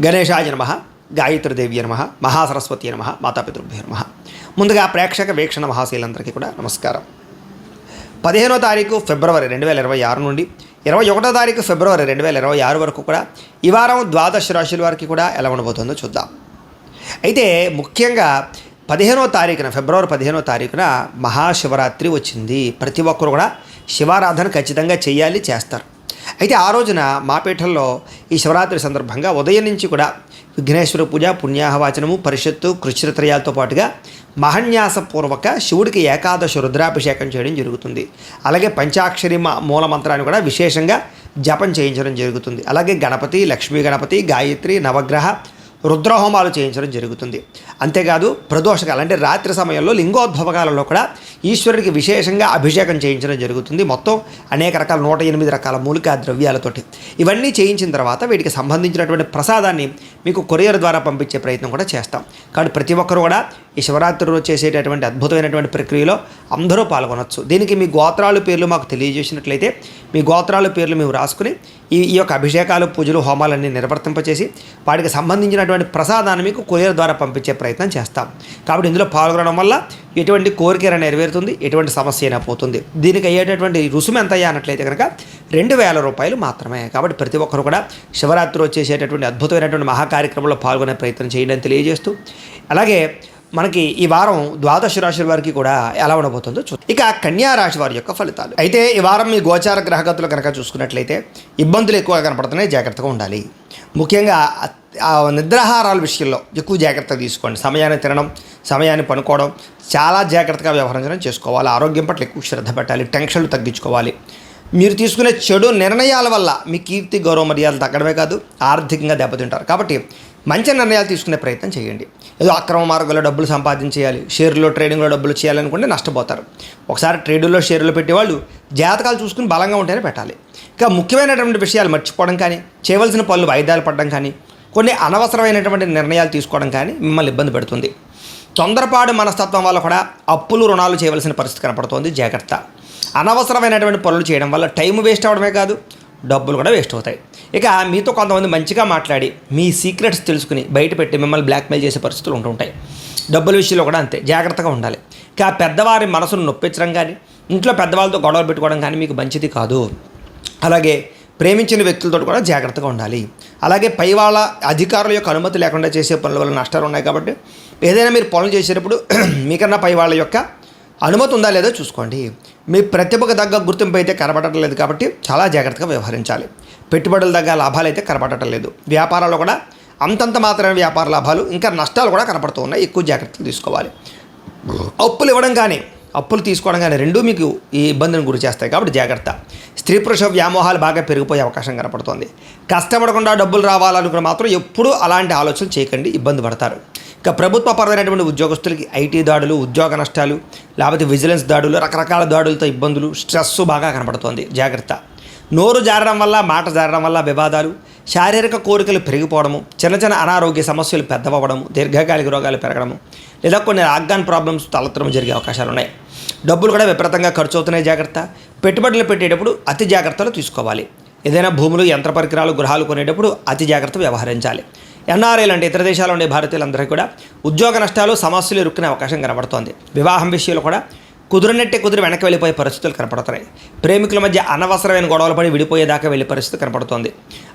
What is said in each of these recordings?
గణేశాయ నమః, గాయత్రీదేవి నమః, మహాసరస్వతి నమః, మాతాపితృభ్యో నమః. ముందుగా ప్రేక్షక వీక్షణ మహాశీలందరికీ కూడా నమస్కారం. 15వ తారీఖు ఫిబ్రవరి 2026 నుండి 21వ తారీఖు ఫిబ్రవరి 2026 వరకు కూడా ఈ వారం ద్వాదశ రాశుల వారికి కూడా ఎలా ఉండబోతుందో చూద్దాం. అయితే ముఖ్యంగా 15వ తారీఖున ఫిబ్రవరి 15వ తారీఖున మహాశివరాత్రి వచ్చింది. ప్రతి ఒక్కరు కూడా శివారాధన ఖచ్చితంగా చేయాలి, చేస్తారు. అయితే ఆ రోజున మా పీఠంలో ఈ శివరాత్రి సందర్భంగా ఉదయం నుంచి కూడా విఘ్నేశ్వర పూజ, పుణ్యాహవాచనము, పరిషత్తు, కృష్ణత్రయాలతో పాటుగా మహన్యాసపూర్వక శివుడికి ఏకాదశి రుద్రాభిషేకం చేయడం జరుగుతుంది. అలాగే పంచాక్షరి మూల మంత్రాన్ని కూడా విశేషంగా జపం చేయించడం జరుగుతుంది. అలాగే గణపతి, లక్ష్మీ గణపతి, గాయత్రి, నవగ్రహ రుద్రహోమాలు చేయించడం జరుగుతుంది. అంతేకాదు ప్రదోషకాలు అంటే రాత్రి సమయంలో లింగోద్భవకాలలో కూడా ఈశ్వరుడికి విశేషంగా అభిషేకం చేయించడం జరుగుతుంది. మొత్తం అనేక రకాల 108 రకాల మూలికా ద్రవ్యాలతోటి ఇవన్నీ చేయించిన తర్వాత వీటికి సంబంధించినటువంటి ప్రసాదాన్ని మీకు కొరియర్ ద్వారా పంపించే ప్రయత్నం కూడా చేస్తాం. కాబట్టి ప్రతి ఒక్కరు కూడా ఈ శివరాత్రి రోజు చేసేటటువంటి అద్భుతమైనటువంటి ప్రక్రియలో అందరూ పాల్గొనవచ్చు. దీనికి మీ గోత్రాల పేర్లు మాకు తెలియజేసినట్లయితే మీ గోత్రాల పేర్లు మేము రాసుకుని ఈ యొక్క అభిషేకాలు, పూజలు, హోమాలన్నీ నిర్వర్తింపచేసి వాటికి సంబంధించినటువంటి ప్రసాదాన్ని మీకు కొరియర్ ద్వారా పంపించే ప్రయత్నం చేస్తాం. కాబట్టి ఇందులో పాల్గొనడం వల్ల ఎటువంటి కోరిక నెరవేరుతుంది, ఎటువంటి సమస్య అయినా పోతుంది. దీనికి అయ్యేటటువంటి రుసుము ఎంత అయ్యా అన్నట్లయితే కనుక 2000 రూపాయలు మాత్రమే. కాబట్టి ప్రతి ఒక్కరు కూడా శివరాత్రి వచ్చేసేటటువంటి అద్భుతమైనటువంటి మహాకార్యక్రమంలో పాల్గొనే ప్రయత్నం చేయడం తెలియజేస్తూ, అలాగే మనకి ఈ వారం ద్వాదశ రాశుల వారికి కూడా ఎలా ఉండబోతుందో చూద్దాం. ఇక కన్యా రాశి వారి యొక్క ఫలితాలు. అయితే ఈ వారం మీ గోచార గ్రహగతులు కనుక చూసుకున్నట్లయితే ఇబ్బందులు ఎక్కువగా కనపడుతున్నాయి, జాగ్రత్తగా ఉండాలి. ముఖ్యంగా నిద్రాహారాల విషయంలో ఎక్కువ జాగ్రత్త తీసుకోండి. సమయాన్ని తినడం, సమయాన్ని పనుకోవడం చాలా జాగ్రత్తగా వ్యవహరించడం చేసుకోవాలి. ఆరోగ్యం పట్ల ఎక్కువ శ్రద్ధ పెట్టాలి, టెన్షన్లు తగ్గించుకోవాలి. మీరు తీసుకునే చెడు నిర్ణయాల వల్ల మీ కీర్తి, గౌరవ మర్యాదలు తగ్గడమే కాదు ఆర్థికంగా దెబ్బతింటారు. కాబట్టి మంచి నిర్ణయాలు తీసుకునే ప్రయత్నం చేయండి. ఏదో అక్రమ మార్గంలో డబ్బులు సంపాదించేయాలి, షేర్లో ట్రేడింగ్లో డబ్బులు చేయాలనుకుంటే నష్టపోతారు. ఒకసారి ట్రేడుల్లో షేర్లు పెట్టేవాళ్ళు జాతకాలు చూసుకుని బలంగా ఉంటేనే పెట్టాలి. ఇంకా ముఖ్యమైనటువంటి విషయాలు మర్చిపోవడం కానీ, చేయవలసిన పనులు వాయిదాలు పడడం కానీ, కొన్ని అనవసరమైనటువంటి నిర్ణయాలు తీసుకోవడం కానీ మిమ్మల్ని ఇబ్బంది పెడుతుంది. తొందరపాటు మనస్తత్వం వల్ల కూడా అప్పులు, రుణాలు చేయవలసిన పరిస్థితి కనపడుతోంది, జాగ్రత్త. అనవసరమైనటువంటి పనులు చేయడం వల్ల టైం వేస్ట్ అవ్వడమే కాదు, డబ్బులు కూడా వేస్ట్ అవుతాయి. ఇక మీతో కొంతమంది మంచిగా మాట్లాడి మీ సీక్రెట్స్ తెలుసుకుని బయట పెట్టి మిమ్మల్ని బ్లాక్మెయిల్ చేసే పరిస్థితులు ఉంటుంటాయి. డబ్బుల విషయంలో కూడా అంతే, జాగ్రత్తగా ఉండాలి. ఇక పెద్దవారి మనసును నొప్పించడం కానీ, ఇంట్లో పెద్దవాళ్ళతో గొడవలు పెట్టుకోవడం కానీ మీకు మంచిది కాదు. అలాగే ప్రేమించిన వ్యక్తులతో కూడా జాగ్రత్తగా ఉండాలి. అలాగే పై వాళ్ళ అధికారుల యొక్క అనుమతి లేకుండా చేసే పనుల వల్ల నష్టాలు ఉన్నాయి. కాబట్టి ఏదైనా మీరు పనులు చేసేటప్పుడు మీకన్నా పై వాళ్ళ యొక్క అనుమతి ఉందా లేదో చూసుకోండి. మీ ప్రతిభకు తగ్గ గుర్తింపు అయితే కనబడటం లేదు, కాబట్టి చాలా జాగ్రత్తగా వ్యవహరించాలి. పెట్టుబడులు తగ్గ లాభాలు అయితే కనబడటం లేదు. వ్యాపారాల్లో కూడా అంతంత మాత్రమే వ్యాపార లాభాలు, ఇంకా నష్టాలు కూడా కనపడుతూ ఉన్నాయి. ఎక్కువ జాగ్రత్తలు తీసుకోవాలి. అప్పులు ఇవ్వడం కానీ, అప్పులు తీసుకోవడం కానీ రెండూ మీకు ఈ ఇబ్బందిని గురి చేస్తాయి. కాబట్టి జాగ్రత్త. స్త్రీ పురుష వ్యామోహాలు బాగా పెరిగిపోయే అవకాశం కనపడుతోంది. కష్టపడకుండా డబ్బులు రావాలనుకుని మాత్రం ఎప్పుడూ అలాంటి ఆలోచనలు చేయకండి, ఇబ్బంది పడతారు. ఇక ప్రభుత్వపరమైనటువంటి ఉద్యోగస్తులకి ఐటీ దాడులు, ఉద్యోగ నష్టాలు, లేకపోతే విజిలెన్స్ దాడులు, రకరకాల దాడులతో ఇబ్బందులు, స్ట్రెస్ బాగా కనపడుతోంది, జాగ్రత్త. నోరు జారడం వల్ల, మాట జారడం వల్ల వివాదాలు, శారీరక కోరికలు పెరిగిపోవడము, చిన్న చిన్న అనారోగ్య సమస్యలు పెద్దవడము, దీర్ఘకాలిక రోగాలు పెరగడము, లేదా కొన్ని ఆర్గాన్ ప్రాబ్లమ్స్ తలెత్తడం జరిగే అవకాశాలు ఉన్నాయి. డబ్బులు కూడా విపరీతంగా ఖర్చు అవుతున్నాయి, జాగ్రత్త. పెట్టుబడులు పెట్టేటప్పుడు అతి జాగ్రత్తలు తీసుకోవాలి. ఏదైనా భూములు, యంత్ర పరికరాలు, గృహాలు కొనేటప్పుడు అతి జాగ్రత్త వ్యవహరించాలి. ఎన్ఆర్ఐలు అంటే ఇతర దేశాల్లో ఉండే భారతీయులందరికీ కూడా ఉద్యోగ నష్టాలు, సమస్యలు ఇరుక్కునే అవకాశం కనబడుతోంది. వివాహం విషయంలో కూడా కుదిరి వెనక్కి వెళ్ళిపోయే పరిస్థితులు కనపడుతున్నాయి. ప్రేమికుల మధ్య అనవసరమైన గొడవలు పడి విడిపోయేదాకా వెళ్ళే పరిస్థితి కనపడుతోంది.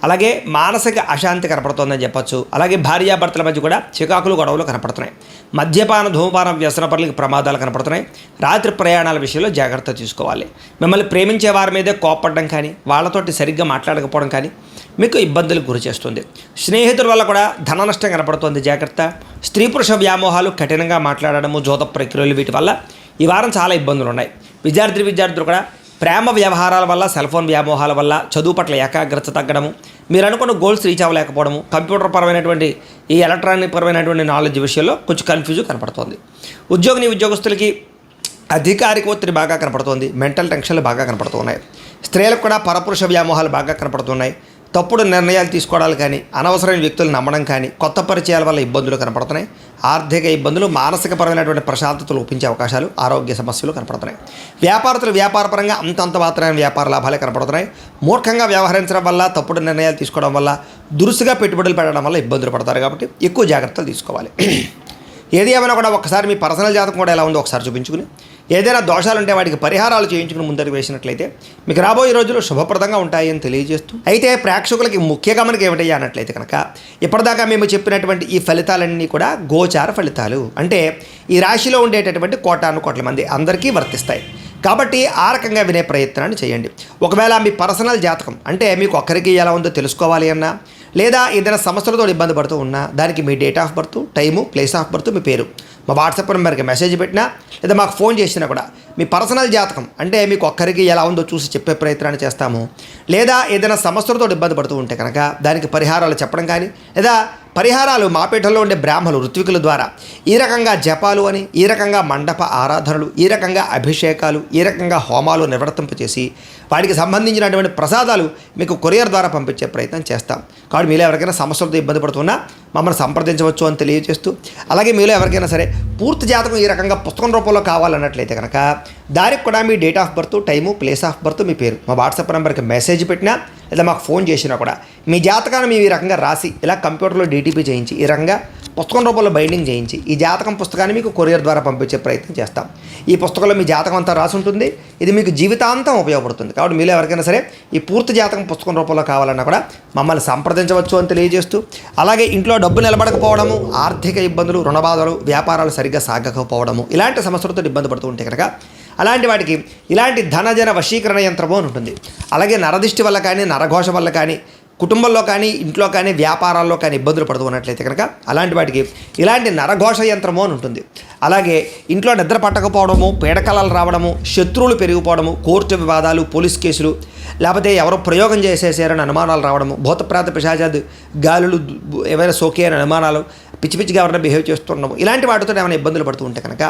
అలాగే మానసిక అశాంతి కనపడుతోందని చెప్పొచ్చు. అలాగే భార్యాభర్తల మధ్య కూడా చికాకులు, గొడవలు కనపడుతున్నాయి. మద్యపాన, ధూమపాన వ్యసనపరులకి ప్రమాదాలు కనపడుతున్నాయి. రాత్రి ప్రయాణాల విషయంలో జాగ్రత్త తీసుకోవాలి. మిమ్మల్ని ప్రేమించే వారి మీదే కోపపడడం కానీ, వాళ్ళతోటి సరిగ్గా మాట్లాడకపోవడం కానీ మీకు ఇబ్బందులకు గురి చేస్తుంది. స్నేహితుల వల్ల కూడా ధన నష్టం కనపడుతుంది, జాగ్రత్త. స్త్రీ పురుష వ్యామోహాలు, కఠినంగా మాట్లాడడము, జోత ప్రక్రియలు, వీటి వల్ల ఈ వారం చాలా ఇబ్బందులు ఉన్నాయి. విద్యార్థులు కూడా ప్రేమ వ్యవహారాల వల్ల, సెల్ ఫోన్ వ్యామోహాల వల్ల చదువు పట్ల ఏకాగ్రత తగ్గడము, మీరు అనుకున్న గోల్స్ రీచ్ అవ్వలేకపోవడము, కంప్యూటర్ పరమైనటువంటి ఈ ఎలక్ట్రానిక్ పరమైనటువంటి నాలెడ్జ్ విషయంలో కొంచెం కన్ఫ్యూజ్ కనపడుతుంది. ఉద్యోగస్తులకి అధికారిక ఒత్తిడి బాగా కనపడుతుంది, మెంటల్ టెన్షన్లు బాగా కనపడుతున్నాయి. స్త్రీలకు కూడా పరపురుష వ్యామోహాలు బాగా కనపడుతున్నాయి. తప్పుడు నిర్ణయాలు తీసుకోవడాలు కానీ, అనవసరమైన వ్యక్తులు నమ్మడం కానీ, కొత్త పరిచయాల వల్ల ఇబ్బందులు కనపడుతున్నాయి. ఆర్థిక ఇబ్బందులు, మానసికపరమైనటువంటి ప్రశాంతతలు ఒప్పించే అవకాశాలు, ఆరోగ్య సమస్యలు కనపడుతున్నాయి. వ్యాపారస్తులు వ్యాపారపరంగా అంతంత మాత్రమే వ్యాపార లాభాలే కనపడుతున్నాయి. మూర్ఖంగా వ్యవహరించడం వల్ల, తప్పుడు నిర్ణయాలు తీసుకోవడం వల్ల దురుసుగా పెట్టుబడులు పెట్టడం వల్ల ఇబ్బందులు పడతారు కాబట్టి ఎక్కువ జాగ్రత్తలు తీసుకోవాలి. ఏది ఏమైనా కూడా ఒకసారి మీ పర్సనల్ జాతకం కూడా ఎలా ఉందో ఒకసారి చూపించుకుని ఏదైనా దోషాలు ఉంటే వాటికి పరిహారాలు చేయించుకుని ముందరికి వేసినట్లయితే మీకు రాబోయే రోజులు శుభప్రదంగా ఉంటాయి అని తెలియజేస్తూ, అయితే ప్రేక్షకులకి ముఖ్య గమనిక ఏమిటయ్యా అన్నట్లయితే కనుక ఇప్పటిదాకా మేము చెప్పినటువంటి ఈ ఫలితాలన్నీ కూడా గోచార ఫలితాలు, అంటే ఈ రాశిలో ఉండేటటువంటి కోటాను కోట్ల మంది అందరికీ వర్తిస్తాయి. కాబట్టి ఆ రకంగా వినే ప్రయత్నాన్ని చేయండి. ఒకవేళ మీ పర్సనల్ జాతకం అంటే మీకు ఒక్కరికి ఎలా ఉందో తెలుసుకోవాలి అన్నా, లేదా ఏదైనా సమస్యలతో ఇబ్బంది పడుతూ ఉన్నా దానికి మీ date of birth, time, place of birth, మీ పేరు మా వాట్సాప్ నెంబర్కి మెసేజ్ పెట్టినా లేదా మాకు ఫోన్ చేసినా కూడా మీ పర్సనల్ జాతకం అంటే మీకు ఒక్కరికి ఎలా ఉందో చూసి చెప్పే ప్రయత్నాన్ని చేస్తాము. లేదా ఏదైనా సమస్యలతో ఇబ్బంది పడుతూ ఉంటే కనుక దానికి పరిహారాలు చెప్పడం కానీ, లేదా పరిహారాలు మాపేటలో ఉండే బ్రాహ్మణులు ఋత్వికుల ద్వారా ఈ రకంగా జపాలు అని, ఈ రకంగా మండప ఆరాధనలు, ఈ రకంగా అభిషేకాలు, ఈ రకంగా హోమాలు నిర్వర్తింపచేసి వాటికి సంబంధించినటువంటి ప్రసాదాలు మీకు కొరియర్ ద్వారా పంపించే ప్రయత్నం చేస్తాం. కాబట్టి మీలో ఎవరికైనా సమస్యలతో ఇబ్బంది పడుతున్నా మమ్మల్ని సంప్రదించవచ్చు అని తెలియజేస్తూ, అలాగే మీలో ఎవరికైనా సరే పూర్తి జాతకం ఈ రకంగా పుస్తకం రూపంలో కావాలన్నట్లయితే కనుక దానికి కూడా మీ date of birth, time, place of birth, మీ పేరు మా వాట్సాప్ నెంబర్కి మెసేజ్ పెట్టినా లేదా మాకు ఫోన్ చేసినా కూడా మీ జాతకాన్ని మేము ఈ రకంగా రాసి ఇలా కంప్యూటర్లో డీటీపీ చేయించి ఈ రకంగా పుస్తకం రూపంలో బైండింగ్ చేయించి ఈ జాతకం పుస్తకాన్ని మీకు కొరియర్ ద్వారా పంపించే ప్రయత్నం చేస్తాం. ఈ పుస్తకంలో మీ జాతకం అంతా రాసి ఉంటుంది. ఇది మీకు జీవితాంతం ఉపయోగపడుతుంది. కాబట్టి మీలో ఎవరికైనా సరే ఈ పూర్తి జాతకం పుస్తకం రూపంలో కావాలన్నా కూడా మమ్మల్ని సంప్రదించవచ్చు అని తెలియజేస్తూ, అలాగే ఇంట్లో డబ్బు నిలబడకపోవడము, ఆర్థిక ఇబ్బందులు, రుణబాధలు, వ్యాపారాలు సరిగ్గా సాగకపోవడము ఇలాంటి సమస్యలతో ఇబ్బంది పడుతూ ఉంటే కనుక అలాంటి వాటికి ఇలాంటి ధనజన వశీకరణ యంత్రము అని ఉంటుంది. అలాగే నరదిష్టి వల్ల కానీ, నరఘోష వల్ల కానీ, కుటుంబంలో కానీ, ఇంట్లో కానీ, వ్యాపారాల్లో కానీ ఇబ్బందులు పడుతూ ఉన్నట్లయితే కనుక అలాంటి వాటికి ఇలాంటి నరఘోష యంత్రము అని ఉంటుంది. అలాగే ఇంట్లో నిద్ర పట్టకపోవడము, పీడకలలు రావడము, శత్రువులు పెరిగిపోవడము, కోర్టు వివాదాలు, పోలీస్ కేసులు, లేకపోతే ఎవరో ప్రయోగం చేసేసారని అనుమానాలు రావడము, భూతప్రాత పిశాచాది గాలులు ఏమైనా సోకే అని అనుమానాలు, పిచ్చి పిచ్చిగా ఎవరైనా బిహేవ్ చేస్తున్నాము, ఇలాంటి వాటితో ఏమైనా ఇబ్బందులు పడుతూ ఉంటే కనుక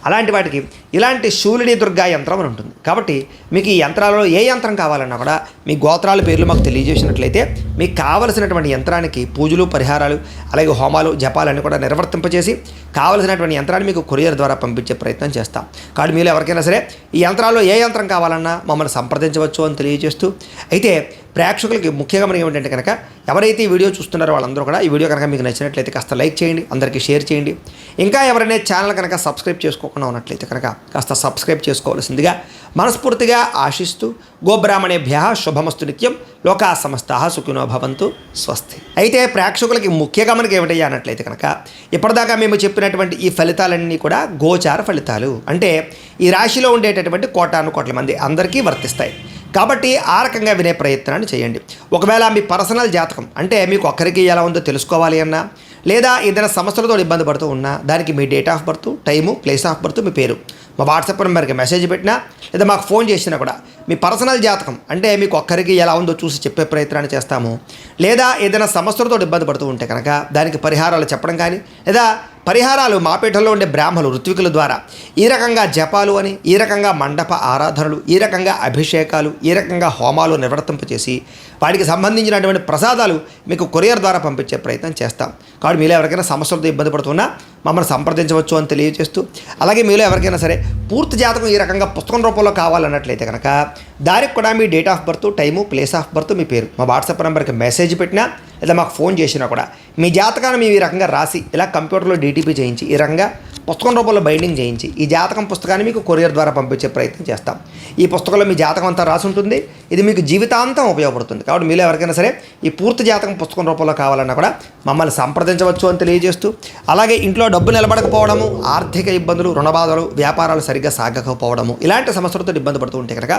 అలాంటి వాటికి ఇలాంటి శూలిని దుర్గా యంత్రం అని ఉంటుంది. కాబట్టి మీకు ఈ యంత్రాలలో ఏ యంత్రం కావాలన్నా కూడా మీ గోత్రాల పేర్లు మాకు తెలియజేసినట్లయితే మీకు కావలసినటువంటి యంత్రానికి పూజలు, పరిహారాలు, అలాగే హోమాలు, జపాలన్నీ కూడా నిర్వర్తింపచేసి కావలసినటువంటి యంత్రాన్ని మీకు కొరియర్ ద్వారా పంపించే ప్రయత్నం చేస్తాం. కాబట్టి మీరు ఎవరికైనా సరే ఈ యంత్రాల్లో ఏ యంత్రం కావాలన్నా మమ్మల్ని సంప్రదించవచ్చు అని తెలియజేస్తూ, అయితే ప్రేక్షకులకి ముఖ్యంగా మనం ఏమిటంటే కనుక ఎవరైతే ఈ వీడియో చూస్తున్నారో వాళ్ళందరూ కూడా ఈ వీడియో కనుక మీకు నచ్చినట్లయితే కాస్త లైక్ చేయండి, అందరికీ షేర్ చేయండి. ఇంకా ఎవరైనా ఛానల్ కనుక సబ్స్క్రైబ్ చేసుకోకుండా ఉన్నట్లయితే కనుక కాస్త సబ్స్క్రైబ్ చేసుకోవాల్సిందిగా మనస్ఫూర్తిగా ఆశిస్తూ, గోబ్రాహ్మణేభ్యః శుభమస్తు నిత్యం, లోకా సమస్తాః సుఖినో భవంతు, స్వస్తి. అయితే ప్రేక్షకులకి ముఖ్య గమనిక ఏమిటయ్యా అన్నట్లయితే కనుక ఇప్పటిదాకా మేము చెప్పినటువంటి ఈ ఫలితాలన్నీ కూడా గోచార ఫలితాలు, అంటే ఈ రాశిలో ఉండేటటువంటి కోటాను కోట్ల మంది అందరికీ వర్తిస్తాయి. కాబట్టి ఆ రకంగా వినే ప్రయత్నాన్ని చేయండి. ఒకవేళ మీ పర్సనల్ జాతకం అంటే మీకు ఒక్కరికి ఎలా ఉందో తెలుసుకోవాలి అన్నా, లేదా ఏదైనా సమస్యలతో ఇబ్బంది పడుతూ ఉన్నా దానికి మీ date of birth, time, place of birth, మీ పేరు మా వాట్సాప్ నెంబర్కి మెసేజ్ పెట్టినా లేదా మాకు ఫోన్ చేసినా కూడా మీ పర్సనల్ జాతకం అంటే మీకు ఒక్కరికి ఎలా ఉందో చూసి చెప్పే ప్రయత్నాన్ని చేస్తాము. లేదా ఏదైనా సమస్యలతో ఇబ్బంది పడుతూ ఉంటే కనుక దానికి పరిహారాలు చెప్పడం కానీ, లేదా పరిహారాలు మాపేటలో ఉండే బ్రాహ్మణులు ఋత్వికుల ద్వారా ఈ రకంగా జపాలు అని, ఈ రకంగా మండప ఆరాధనలు, ఈ రకంగా అభిషేకాలు, ఈ రకంగా హోమాలు నిర్వర్తింపచేసి వాటికి సంబంధించినటువంటి ప్రసాదాలు మీకు కొరియర్ ద్వారా పంపించే ప్రయత్నం చేస్తాం. కాబట్టి మీలో ఎవరికైనా సమస్యలతో ఇబ్బంది పడుతున్నా మమ్మల్ని సంప్రదించవచ్చు అని తెలియజేస్తూ, అలాగే మీలో ఎవరికైనా సరే పూర్తి జాతకం ఈ రకంగా పుస్తకం రూపంలో కావాలన్నట్లయితే కనుక దానికి కూడా మీ date of birth, time, place of birth, మీ పేరు మా వాట్సాప్ నెంబర్కి మెసేజ్ పెట్టినా లేదా మాకు ఫోన్ చేసినా కూడా మీ జాతకాన్ని మేము ఈ రకంగా రాసి ఇలా కంప్యూటర్లో డీటీపీ చేయించి ఈ రకంగా పుస్తకం రూపంలో బైండింగ్ చేయించి ఈ జాతకం పుస్తకాన్ని మీకు కొరియర్ ద్వారా పంపించే ప్రయత్నం చేస్తాం. ఈ పుస్తకంలో మీ జాతకం అంతా రాసి ఉంటుంది. ఇది మీకు జీవితాంతం ఉపయోగపడుతుంది. కాబట్టి మీలో ఎవరికైనా సరే ఈ పూర్తి జాతకం పుస్తకం రూపంలో కావాలన్నా కూడా మమ్మల్ని సంప్రదించవచ్చు అని తెలియజేస్తూ, అలాగే ఇంట్లో డబ్బు నిలబడకపోవడము, ఆర్థిక ఇబ్బందులు, రుణబాధలు, వ్యాపారాలు సరిగ్గా సాగకపోవడము ఇలాంటి సమస్యలతో ఇబ్బంది పడుతూ ఉంటే కనుక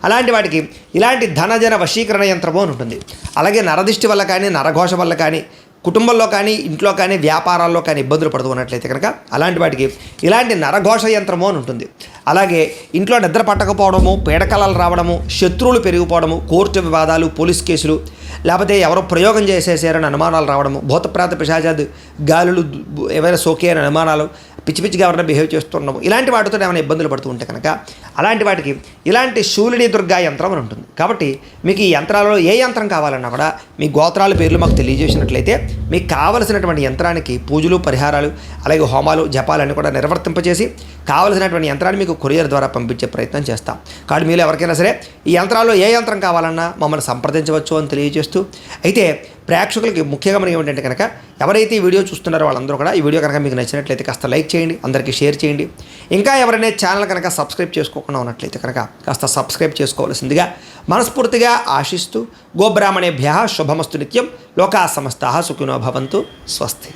అలాంటి వాటికి ఇలాంటి ధనజన వశీకరణ యంత్రము అని ఉంటుంది. అలాగే నరదిష్టి వల్ల కానీ, నరఘోష వల్ల కానీ, కుటుంబంలో కానీ, ఇంట్లో కానీ, వ్యాపారాల్లో కానీ ఇబ్బందులు పడుతూ ఉన్నట్లయితే కనుక అలాంటి వాటికి ఇలాంటి నరఘోష యంత్రము అని ఉంటుంది. అలాగే ఇంట్లో నిద్ర పట్టకపోవడము, పీడకలలు రావడము, శత్రువులు పెరిగిపోవడము, కోర్టు వివాదాలు, పోలీస్ కేసులు, లేకపోతే ఎవరో ప్రయోగం చేసేసారని అనుమానాలు రావడము, భూతప్రాత పిశాచాది గాలులు ఏమైనా సోకే అని అనుమానాలు, పిచ్చి పిచ్చిగా ఎవరైనా బిహేవ్ చేస్తున్నాము, ఇలాంటి వాటితో ఏమైనా ఇబ్బందులు పడుతూ ఉంటే కనుక అలాంటి వాటికి ఇలాంటి శూలిని దుర్గా యంత్రం అని ఉంటుంది. కాబట్టి మీకు ఈ యంత్రాలలో ఏ యంత్రం కావాలన్నా కూడా మీ గోత్రాల పేర్లు మాకు తెలియజేసినట్లయితే మీకు కావలసినటువంటి యంత్రానికి పూజలు, పరిహారాలు, అలాగే హోమాలు, జపాలన్నీ కూడా నిర్వర్తింపచేసి కావలసినటువంటి యంత్రాన్ని మీకు కొరియర్ ద్వారా పంపించే ప్రయత్నం చేస్తాం. కాబట్టి మీరు ఎవరికైనా సరే ఈ యంత్రాల్లో ఏ యంత్రం కావాలన్నా మమ్మల్ని సంప్రదించవచ్చు అని తెలియజేస్తూ, అయితే ప్రేక్షకులకి ముఖ్యంగా మనకి ఏమిటంటే కనుక ఎవరైతే ఈ వీడియో చూస్తున్నారో వాళ్ళందరూ కూడా ఈ వీడియో కనుక మీకు నచ్చినట్లయితే కాస్త లైక్ చేయండి, అందరికీ షేర్ చేయండి. ఇంకా ఎవరైనా ఛానల్ కనుక సబ్స్క్రైబ్ చేసుకోకుండా ఉన్నట్లయితే కనుక కాస్త సబ్స్క్రైబ్ చేసుకోవాల్సిందిగా మనస్ఫూర్తిగా ఆశిస్తూ గోబ్రాహ్మణేభ్యः శుభమస్తు నిత్యం. లోకా సమస్తాః సుఖినో భవంతు. స్వస్తి.